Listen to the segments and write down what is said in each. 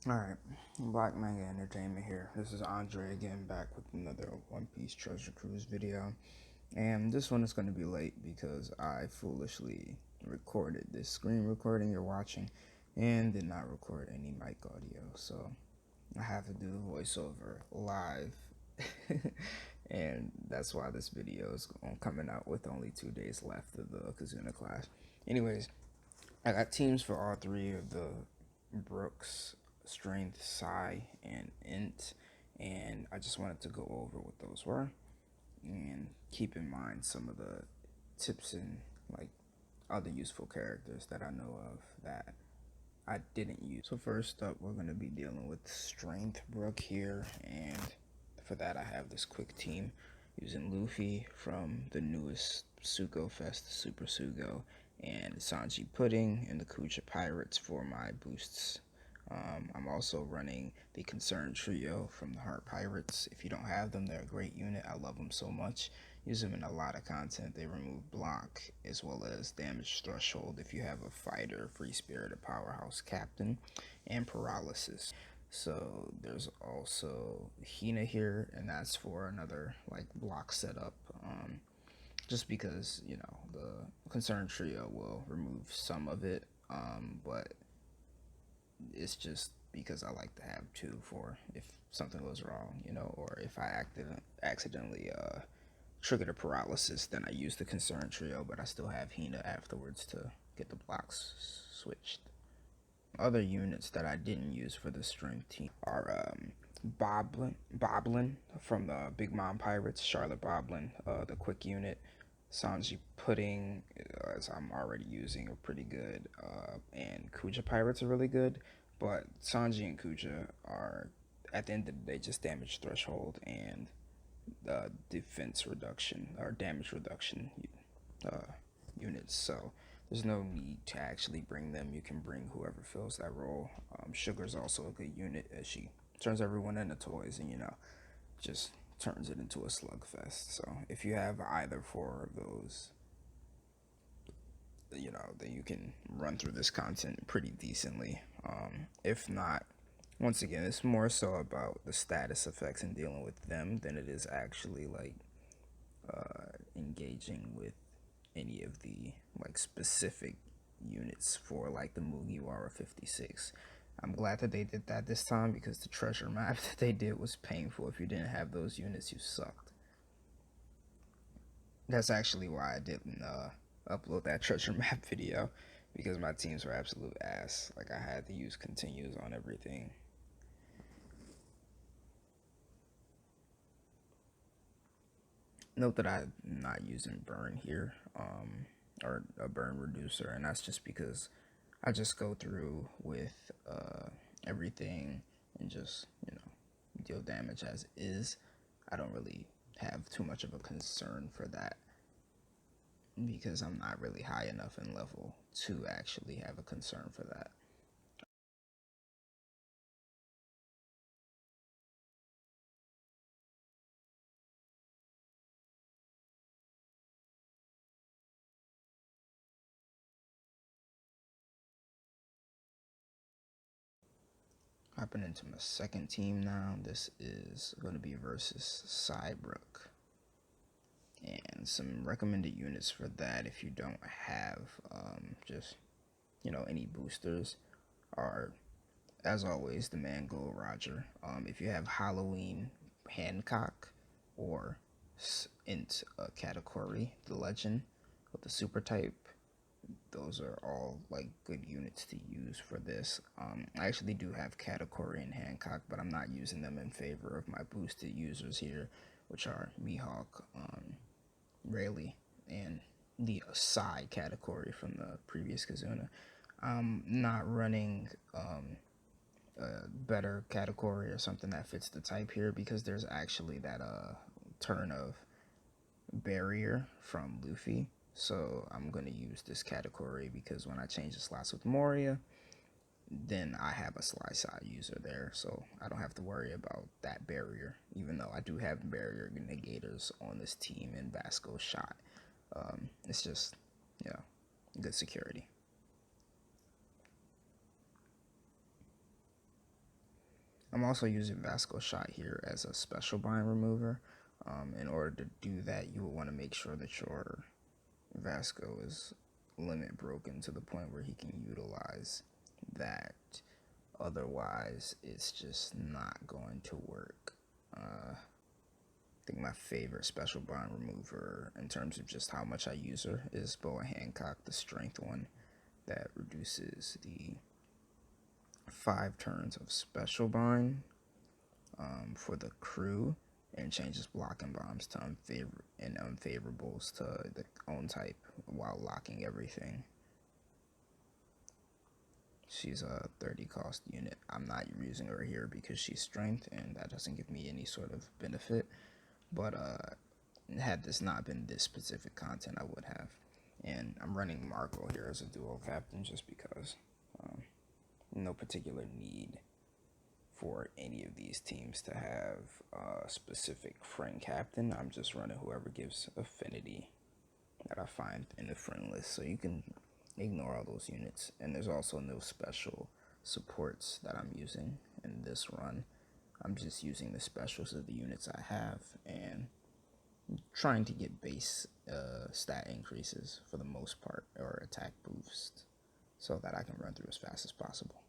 Alright, Black Manga Entertainment here. This is Andre again, back with another One Piece Treasure Cruise video. And this one is going to be late because I foolishly recorded this screen recording you're watching and did not record any mic audio. So I have to do the voiceover live. And that's why this video is coming out with only 2 days left of the Kizuna class. Anyways, I got teams for all three of the Brooks, Strength, Psi, and Int, and I just wanted to go over what those were and keep in mind some of the tips and like other useful characters that I know of that I didn't use. So first up, we're going to be dealing with Strength Brook here, and for that I have this quick team using Luffy from the newest Sugo Fest, Super Sugo, and Sanji Pudding and the Kuja Pirates for my boosts. I'm also running the Concerned Trio from the Heart Pirates. If you don't have them, they're a great unit. I love them so much. Use them in a lot of content. They remove block as well as damage threshold if you have a fighter, free spirit, or powerhouse captain, and paralysis. So there's also Hina here, and that's for another like block setup. Just because the Concerned Trio will remove some of it, but it's just because I like to have two for if something goes wrong, or if I accidentally triggered a paralysis, then I use the Concerned Trio, but I still have Hina afterwards to get the blocks switched. Other units that I didn't use for the strength team are Boblin from the Big Mom Pirates, Charlotte Boblin, the quick unit, Sanji Pudding, as I'm already using, are pretty good, and Kuja Pirates are really good, but Sanji and Kuja are, at the end of the day, just damage threshold and defense reduction or damage reduction uh, units. So there's no need to actually bring them. You can bring whoever fills that role. Sugar's also a good unit as she turns everyone into toys and just turns it into a slugfest. So if you have either four of those, then you can run through this content pretty decently. If not, once again, it's more so about the status effects and dealing with them than it is actually like engaging with any of the like specific units for like the Mugiwara 56. I'm glad that they did that this time because the treasure map that they did was painful. If you didn't have those units, you sucked. That's actually why I didn't upload that treasure map video, because my teams were absolute ass. Like I had to use continues on everything. Note that I'm not using burn here, or a burn reducer, and that's just because I just go through with everything and just deal damage as is. I don't really have too much of a concern for that because I'm not really high enough in level to actually have a concern for that. Hopping into my second team now. This is going to be versus Brook. And some recommended units for that, if you don't have just any boosters, are, as always, the Mango Roger. If you have Halloween Hancock or Int Katakuri, the Legend with the super type, those are all like good units to use for this. I actually do have Katakuri and Hancock, but I'm not using them in favor of my boosted users here, which are Mihawk, Rayleigh, and the Psi category from the previous Kizuna. I'm not running a better category or something that fits the type here because there's actually that turn of barrier from Luffy. So I'm going to use this category because when I change the slots with Moria, then I have a side user there, so I don't have to worry about that barrier, even though I do have barrier negators on this team and Vasco shot. It's just, good security. I'm also using Vasco Shot here as a special bind remover. In order to do that, you will want to make sure that your Vasco is limit broken to the point where he can utilize that. Otherwise, it's just not going to work. I think my favorite special bind remover in terms of just how much I use her is Boa Hancock, the strength one that reduces the 5 turns of special bind for the crew and changes blocking bombs to unfavorables to the own type while locking everything. She's a 30 cost unit. I'm not using her here because she's strength and that doesn't give me any sort of benefit. But had this not been this specific content, I would have. And I'm running Marco here as a duo captain just because no particular need for any of these teams to have a specific friend captain. I'm just running whoever gives affinity that I find in the friend list. So you can ignore all those units. And there's also no special supports that I'm using in this run. I'm just using the specials of the units I have and trying to get base stat increases for the most part, or attack boost, so that I can run through as fast as possible.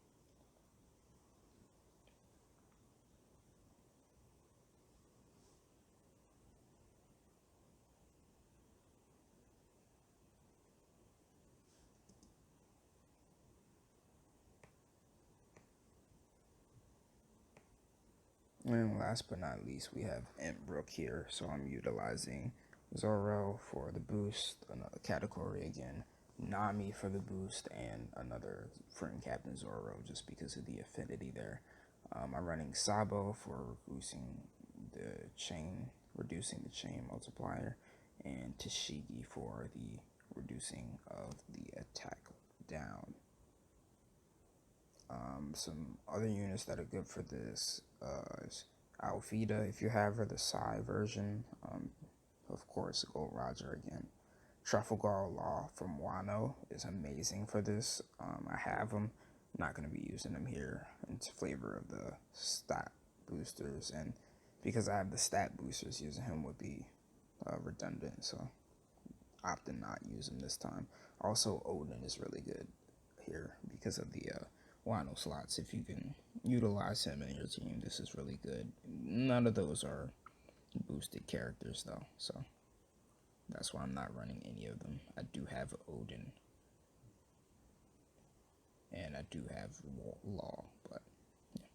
And last but not least, we have Brook here. So I'm utilizing Zoro for the boost, another category again, Nami for the boost, and another friend captain Zoro just because of the affinity there. I'm running Sabo for reducing the chain multiplier, and Tashigi for the reducing of the attack down. Some other units that are good for this is Alfida, if you have her, the Psy version. Of course, Gold Roger again. Trafalgar Law from Wano is amazing for this. I have them. I'm not going to be using them here in favor of the stat boosters. And because I have the stat boosters, using him would be redundant. So opting not use him this time. Also, Odin is really good here because of the Wano slots. If you can utilize him in your team, this is really good. None of those are boosted characters though, so that's why I'm not running any of them. I do have Odin and I do have Law, but yeah.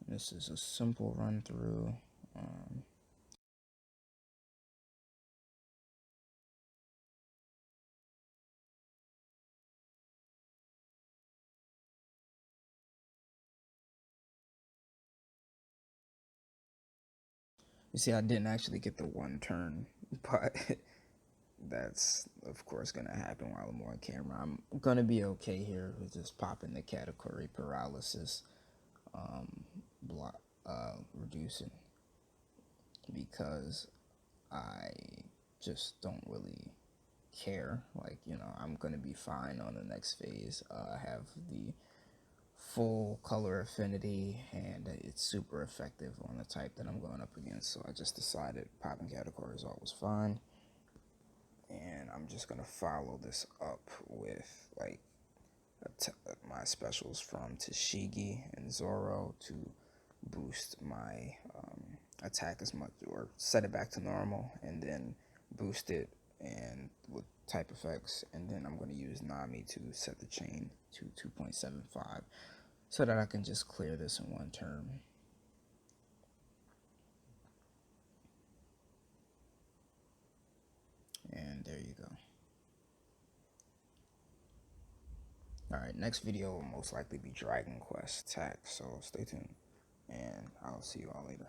This is a simple run through. You see, I didn't actually get the one turn, but that's of course gonna happen while I'm on camera. I'm gonna be okay here with just popping the category paralysis, reducing, because I just don't really care. Like, you know, I'm gonna be fine on the next phase. I have the full color affinity and it's super effective on the type that I'm going up against, so I just decided popping category is always fine. And I'm just gonna follow this up with like my specials from Tashigi and Zoro to boost my attack as much, or set it back to normal, and then boost it and with type effects. And then I'm going to use Nami to set the chain to 2.75 so that I can just clear this in one turn. And there you go. Alright, next video will most likely be Dragon Quest attack, so stay tuned, and I'll see you all later.